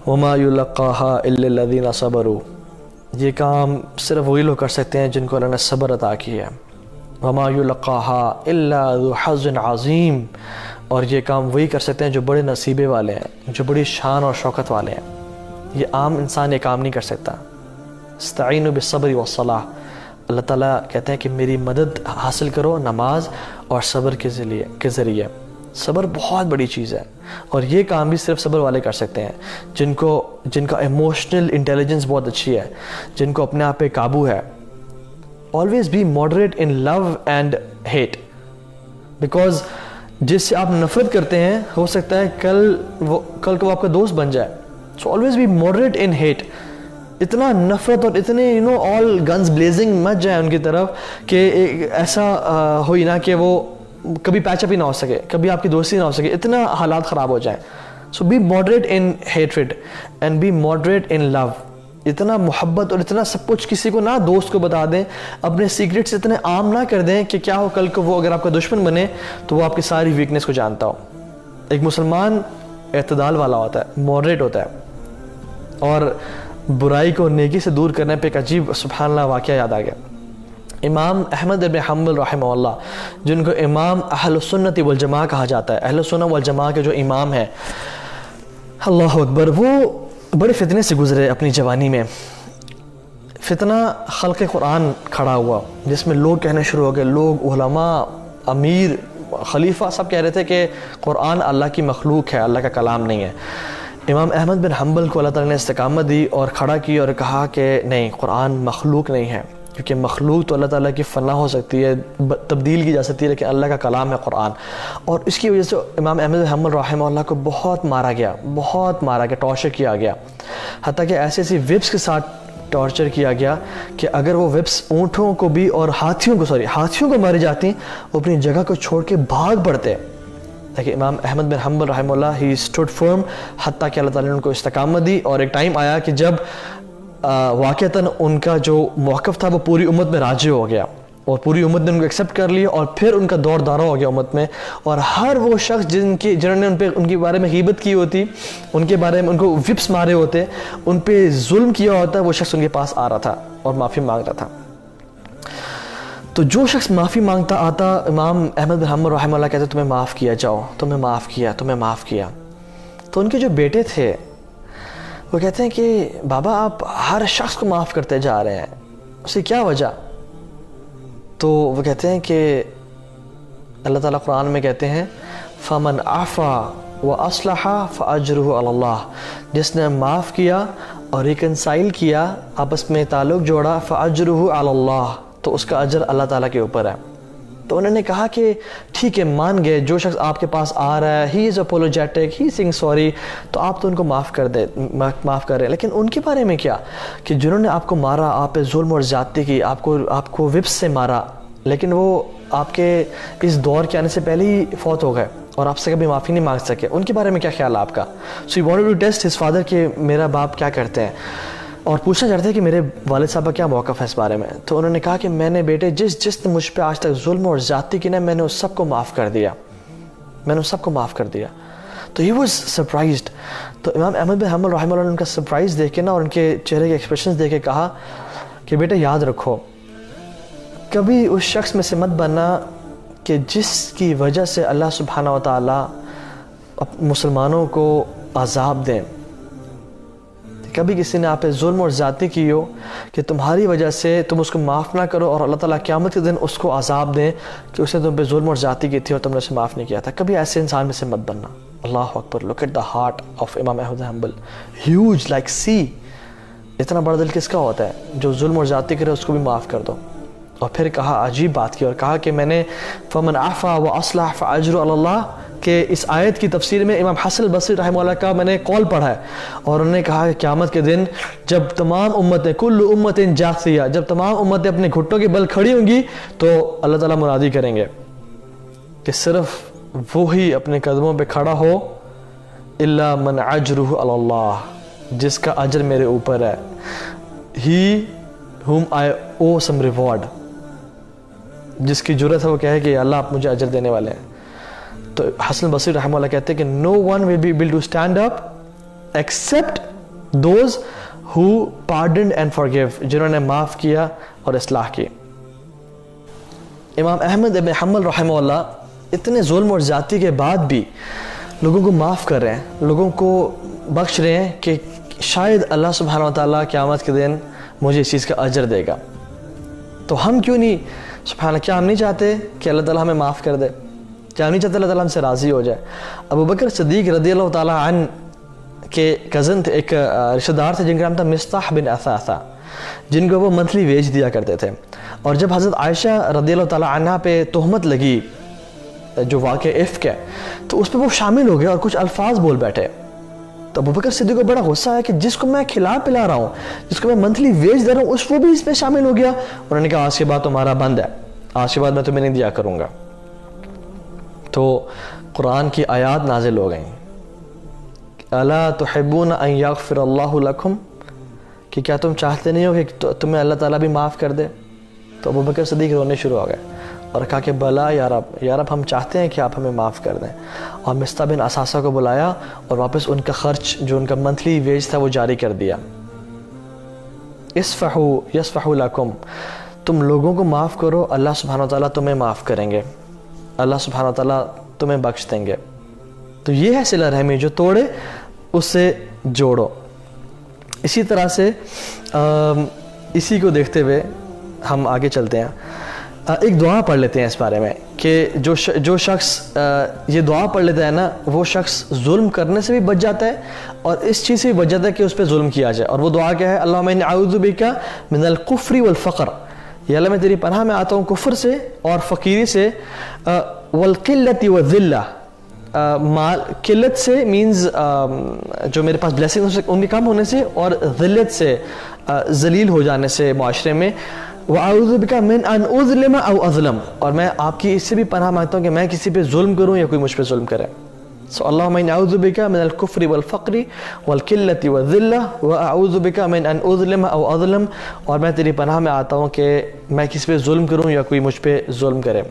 وما یلقاها الا الذین صبروا، یہ کام صرف وہی لوگ کر سکتے ہیں جن کو اللہ نے صبر عطا کی ہے. وما یلقاها الا ذو حظ عظیم، اور یہ کام وہی کر سکتے ہیں جو بڑے نصیبے والے ہیں، جو بڑی شان اور شوکت والے ہیں. یہ عام انسان یہ کام نہیں کر سکتا. استعینوا بالصبر والصلاۃ، اللہ تعالیٰ کہتے ہیں کہ میری مدد حاصل کرو نماز اور صبر کے ذریعے. صبر بہت بڑی چیز ہے، اور یہ کام بھی صرف صبر والے کر سکتے ہیں جن کا ایموشنل انٹیلیجنس بہت اچھی ہے، جن کو اپنے آپ پہ قابو ہے. always be moderate in love and hate، because جس سے آپ نفرت کرتے ہیں ہو سکتا ہے کل کو وہ آپ کا دوست بن جائے. so always be moderate in hate. اتنا نفرت اور اتنے all guns blazing مت جائیں ان کی طرف کہ ایسا ہوئی نہ کہ وہ کبھی پیچ اپ ہی نہ ہو سکے، کبھی آپ کی دوستی نہ ہو سکے، اتنا حالات خراب ہو جائیں. so be moderate in hatred and be moderate in love. اتنا محبت اور اتنا سب کچھ کسی کو نہ دوست کو بتا دیں، اپنے سیکرٹس اتنے عام نہ کر دیں کہ کیا ہو کل کو وہ اگر آپ کا دشمن بنے تو وہ آپ کی ساری ویکنس کو جانتا ہو. ایک مسلمان اعتدال والا ہوتا ہے، ماڈریٹ ہوتا ہے، اور برائی کو نیکی سے دور کرنے پہ ایک عجیب سبحان اللہ واقعہ یاد آ گیا. امام احمد بن حنبل رحمہ اللہ، جن کو امام اہل السنت والجماعہ کہا جاتا ہے، اہل السنت والجماعہ کے جو امام ہیں، اللہ اکبر، وہ بڑے فتنے سے گزرے اپنی جوانی میں. فتنہ خلق قرآن کھڑا ہوا جس میں لوگ کہنے شروع ہو گئے، لوگ علماء، امیر، خلیفہ سب کہہ رہے تھے کہ قرآن اللہ کی مخلوق ہے، اللہ کا کلام نہیں ہے. امام احمد بن حنبل کو اللہ تعالیٰ نے استقامت دی اور کھڑا کی اور کہا کہ نہیں، قرآن مخلوق نہیں ہے، کیونکہ مخلوق تو اللہ تعالیٰ کی فنا ہو سکتی ہے، تبدیل کی جا سکتی ہے، لیکن اللہ کا کلام ہے قرآن. اور اس کی وجہ سے امام احمد بن حنبل رحمہ اللہ کو بہت مارا گیا، ٹارچر کیا گیا، حتیٰ کہ ایسی وپس کے ساتھ ٹارچر کیا گیا کہ اگر وہ وپس اونٹوں کو بھی اور ہاتھیوں کو ماری جاتی وہ اپنی جگہ کو چھوڑ کے بھاگ پڑتے. لیکن امام احمد بن حنبل رحمہ اللہ ہی اسٹوڈ فرم، حتیٰ کہ اللہ تعالیٰ نے ان کو استقامت دی. اور ایک ٹائم آیا کہ جب واقعتاً ان کا جو موقف تھا وہ پوری امت میں راجع ہو گیا، اور پوری امت نے ان کو ایکسیپٹ کر لیا، اور پھر ان کا دور دارہ ہو گیا امت میں. اور ہر وہ شخص جنہوں نے ان کے بارے میں غیبت کی ہوتی، ان کے بارے میں ان کو وپس مارے ہوتے، ان پہ ظلم کیا ہوتا، وہ شخص ان کے پاس آ رہا تھا اور معافی مانگ رہا تھا. تو جو شخص معافی مانگتا آتا، امام احمد بن حنبل رحمہ اللہ کہتے تمہیں معاف کیا، جاؤ، تمہیں معاف کیا. تو ان کے جو بیٹے تھے وہ کہتے ہیں کہ بابا آپ ہر شخص کو معاف کرتے جا رہے ہیں، اسے کیا وجہ؟ تو وہ کہتے ہیں کہ اللہ تعالیٰ قرآن میں کہتے ہیں فَمَنْ عَفَا وَأَصْلَحَ فَأَجْرُهُ عَلَى اللَّهِ، جس نے معاف کیا اور ریکنسائل کیا، آپس میں تعلق جوڑا، فَأَجْرُهُ عَلَى اللَّهِ، تو اس کا اجر اللہ تعالیٰ کے اوپر ہے. تو انہوں نے کہا کہ ٹھیک ہے، مان گئے، جو شخص آپ کے پاس آ رہا ہے ہی از اپولوجیٹک، ہی سنگ سوری، تو آپ تو ان کو معاف کر رہے ہیں. لیکن ان کے بارے میں کیا کہ جنہوں نے آپ کو مارا، آپ پہ ظلم اور زیادتی کی، آپ کو وپس سے مارا، لیکن وہ آپ کے اس دور کے آنے سے پہلے ہی فوت ہو گئے اور آپ سے کبھی معافی نہیں مانگ سکے، ان کے بارے میں کیا خیال ہے آپ کا؟ So he wanted to test his father کہ میرا باپ کیا کرتے ہیں، اور پوچھنا چاہتے ہیں کہ میرے والد صاحب کا کیا موقف ہے اس بارے میں. تو انہوں نے کہا کہ میں نے بیٹے جس نے مجھ پہ آج تک ظلم اور زیادتی کی نا، میں نے اس سب کو معاف کر دیا. تو ہی واز سرپرائزڈ. تو امام احمد بن حنبل رحمہ اللہ نے ان کا سرپرائز دیکھ کے نا، اور ان کے چہرے کے ایکسپریشنز دیکھ کے کہا کہ بیٹا یاد رکھو، کبھی اس شخص میں سے مت بننا کہ جس کی وجہ سے اللہ سبحانہ و تعالیٰ مسلمانوں کو عذاب دیں. کبھی کسی نے آپ پہ ظلم اور زیادتی کی ہو کہ تمہاری وجہ سے تم اس کو معاف نہ کرو اور اللہ تعالیٰ قیامت کے دن اس کو عذاب دیں کہ اس نے تم پہ ظلم اور زیادتی کی تھی اور تم نے اسے معاف نہیں کیا تھا. کبھی ایسے انسان میں سے مت بننا. اللہ اکبر، look at the heart of Imam Ahmad bin Hanbal, huge like sea. اتنا بڑا دل کس کا ہوتا ہے جو ظلم اور زیادتی کرے اس کو بھی معاف کر دو. اور پھر کہا، عجیب بات کی، اور کہا کہ میں نے فمن عفا واصلح فاجر علی اللہ، کہ اس آیت کی تفسیر میں امام حسن البصری رحمہ اللہ کا میں نے قول پڑھا ہے، اور انہوں نے کہا کہ قیامت کے دن جب تمام امتیں، کل امت جاثیہ، جب تمام امتیں اپنے گھٹوں کے بل کھڑی ہوں گی تو اللہ تعالیٰ منادی کریں گے کہ صرف وہی اپنے قدموں پہ کھڑا ہو، الا من اجرہ علی اللہ، جس کا اجر میرے اوپر ہے، ہی whom I owe some reward، جس کی جرت ہے وہ کہے کہ اللہ آپ مجھے اجر دینے والے ہیں. تو حسن البصری رحمہ اللہ کہتے ہیں کہ no one will be able to stand up except those who pardoned and forgive, جنہوں نے معاف کیا اور اصلاح کی. امام احمد ابن حنبل رحمہ اللہ اتنے ظلم اور زیادتی کے بعد بھی لوگوں کو معاف کر رہے ہیں, لوگوں کو بخش رہے ہیں کہ شاید اللہ سبحانہ و تعالیٰ قیامت کے دن مجھے اس چیز کا اجر دے گا. تو ہم کیوں نہیں سبحان اللہ, کیا ہم نہیں چاہتے کہ اللہ تعالیٰ ہمیں معاف کر دے؟ کیا ہم نہیں چاہتے اللہ تعالیٰ ہم سے راضی ہو جائے؟ ابو بکر صدیق رضی اللہ تعالیٰ عنہ کے کزن تھے, ایک رشتہ دار تھے جن کا نام تھا مصطح بن اثاثہ, جن کو وہ منتھلی ویج دیا کرتے تھے. اور جب حضرت عائشہ رضی اللہ تعالیٰ عنہ پہ تہمت لگی جو واقع افک ہے, تو اس پہ وہ شامل ہو گئے اور کچھ الفاظ بول بیٹھے. تو ابو بکر صدیق کو بڑا غصہ ہے کہ جس کو میں کھلا پلا رہا ہوں, جس کو میں منتھلی ویج دے رہا ہوں, وہ بھی اس میں شامل ہو گیا. انہوں نے کہا آج کے بعد تمہارا بند ہے, آج کے بعد میں تمہیں نہیں دیا کروں گا. تو قرآن کی آیات نازل ہو گئیں, الا تحبون ان یغفر اللہ لکم, کہ کیا تم چاہتے نہیں ہو کہ تمہیں اللہ تعالیٰ بھی معاف کر دے؟ تو ابو بکر صدیق رونے شروع ہو گئے اور کہا کہ بلا یا رب ہم چاہتے ہیں کہ آپ ہمیں معاف کر دیں. اور مصطح بن اثاثہ کو بلایا اور واپس ان کا خرچ جو ان کا منتھلی ویج تھا وہ جاری کر دیا. اسفحوا یصفحوا لکم, تم لوگوں کو معاف کرو, اللہ سبحانہ وتعالیٰ تمہیں معاف کریں گے, اللہ سبحانہ وتعالیٰ تمہیں بخش دیں گے. تو یہ ہے صلہ رحمی, جو توڑے اس سے جوڑو. اسی طرح سے اسی کو دیکھتے ہوئے ہم آگے چلتے ہیں. ایک دعا پڑھ لیتے ہیں اس بارے میں کہ جو شخص یہ دعا پڑھ لیتا ہے نا, وہ شخص ظلم کرنے سے بھی بچ جاتا ہے اور اس چیز سے بھی بچ جاتا ہے کہ اس پہ ظلم کیا جائے. اور وہ دعا کیا ہے؟ اللہم انی اعوذ بک من الکفر والفقر, یا اللہ میں تیری پناہ میں آتا ہوں کفر سے اور فقیری سے. والقلت والذلہ, قلت سے مینز جو میرے پاس بلیسنگ ان کے کم ہونے سے, اور ذلت سے ذلیل ہو جانے سے معاشرے میں. وَأَعُوذُ بِكَ مِنْ أَنْ أُظْلِمَ أَوْ أَظْلَمَ, اور میں آپ کی اس سے بھی پناہ مانگتا ہوں کہ میں کسی پہ ظلم کروں یا کوئی مجھ پہ ظلم کرے. So اللہم انی اعوذ بک من الکفر والفقر والقلت والذلہ واعوذ بک من ان اظلم او اظلم, اور میں تیری پناہ میں آتا ہوں کہ میں کسی پہ ظلم کروں یا کوئی مجھ پہ ظلم کرے.